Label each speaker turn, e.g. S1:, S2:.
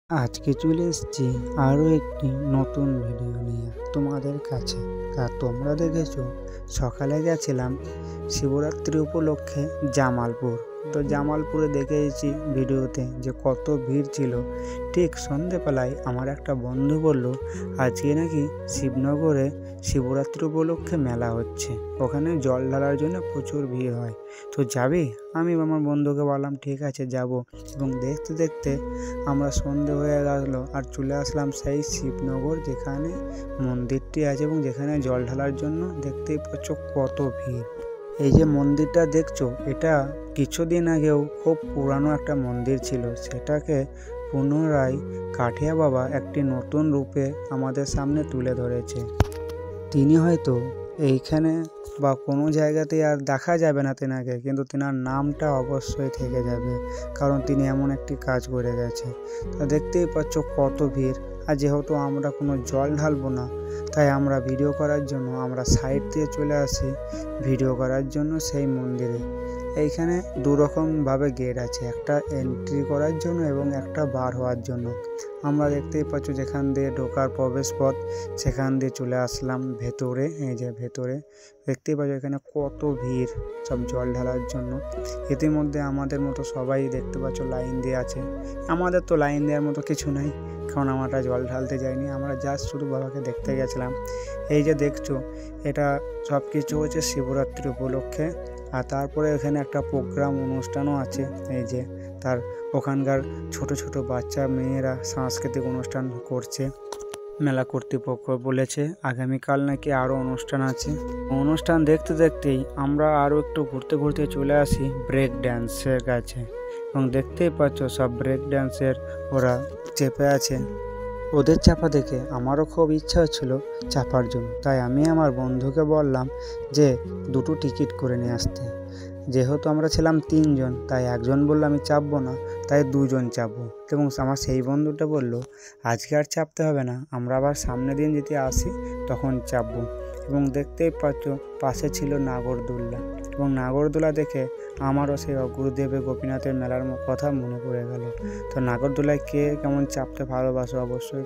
S1: আজকে চলে এসেছি আরও একটি নতুন ভিডিও নিয়ে তোমাদের কাছে। আর তোমরা দেখেছো সকালে গেছিলাম শিবরাত্রি উপলক্ষে জামালপুর। তো জামালপুরে দেখেছি ভিডিওতে যে কত ভিড় ছিল। ঠিক সন্ধেবেলায় আমার একটা বন্ধু বলল আজকে নাকি শিবনগরে শিবরাত্রি উপলক্ষে মেলা হচ্ছে, ওখানে জল ঢালার জন্য প্রচুর ভিড় হয়, তো যাবি? আমি আমার বন্ধুকে বললাম ঠিক আছে যাব। এবং দেখতে দেখতে আমরা সন্ধে হয়ে গেলো আর চলে আসলাম সেই শিবনগর যেখানে মন্দিরটি আছে এবং যেখানে জল ঢালার জন্য দেখতেই পাচ্ছ কত ভিড়। এই যে মন্দিরটা দেখছো, এটা কিছুদিন আগেও খুব পুরানো একটা মন্দির ছিল, সেটাকে পুনরায় কাঠিয়া বাবা একটি নতুন রূপে আমাদের সামনে তুলে ধরেছে। তিনি হয়তো এইখানে বা কোনো জায়গাতেই আর দেখা যাবে না তেনাকে, কিন্তু তেনার নামটা অবশ্যই থেকে যাবে, কারণ তিনি এমন একটি কাজ করে গেছে। তা দেখতেই পাচ্ছ কত ভিড়। আর যেহেতু আমরা কোনো জল ঢালবো না, তাই আমরা ভিডিও করার জন্য আমরা সাইড দিয়ে চলে আসি ভিডিও করার জন্য সেই মন্দিরে। এইখানে দুরকমভাবে গেট আছে, একটা এন্ট্রি করার জন্য এবং একটা বার হওয়ার জন্য। আমরা দেখতেই পাচ্ছ যেখান দিয়ে ঢোকার প্রবেশ পথ, সেখান দিয়ে চলে আসলাম ভেতরে। এই যে ভেতরে দেখতেই পাচ্ছ এখানে কত ভিড় সব জল ঢালার জন্য। ইতিমধ্যে আমাদের মতো সবাই দেখতে পাচ্ছ লাইন দিয়ে আছে। আমাদের তো লাইন দেওয়ার মতো কিছু নাই, কারণ আমরা জল ঢালতে যাইনি, আমরা জাস্ট শুধু বাবাকে দেখতে গেছিলাম। এই যে দেখছো এটা সব কিছু হচ্ছে শিবরাত্রি উপলক্ষে। আর তারপরে এখানে একটা প্রোগ্রাম অনুষ্ঠানও আছে। এই যে তার ওখানকার ছোট ছোট বাচ্চা মেয়েরা সাংস্কৃতিক অনুষ্ঠান করছে। মেলা কর্তৃপক্ষ বলেছে আগামীকাল নাকি আরও অনুষ্ঠান আছে। অনুষ্ঠান দেখতে দেখতেই আমরা আরও একটু ঘুরতে ঘুরতে চলে আসি ব্রেক ড্যান্সের কাছে। এবং দেখতেই পাচ্ছ সব ব্রেক ড্যান্সের ওরা চেপে আছে। ওদের চাপা দেখে আমারও খুব ইচ্ছা হচ্ছিল চাপার জন্য, তাই আমি আমার বন্ধুকে বললাম যে দুটো টিকিট করে নিয়ে আসতে। যেহেতু আমরা ছিলাম 3 জন, তাই একজন বললো আমি চাপবো না, তাই 2 জন চাপবো। এবং আমার সেই বন্ধুটা বলল আজকে আর চাপতে হবে না, আমরা আবার সামনের দিন যদি আসি তখন চাপবো। এবং দেখতেই পাচ্ছ পাশে ছিল নাগরদোল্লা, এবং নাগরদোলা দেখে আমারও সেই গুরুদেবের গোপীনাথের মেলার কথা মনে পড়ে গেল। তো নাগরদোলায় কে কেমন চাপতে ভালোবাসো অবশ্যই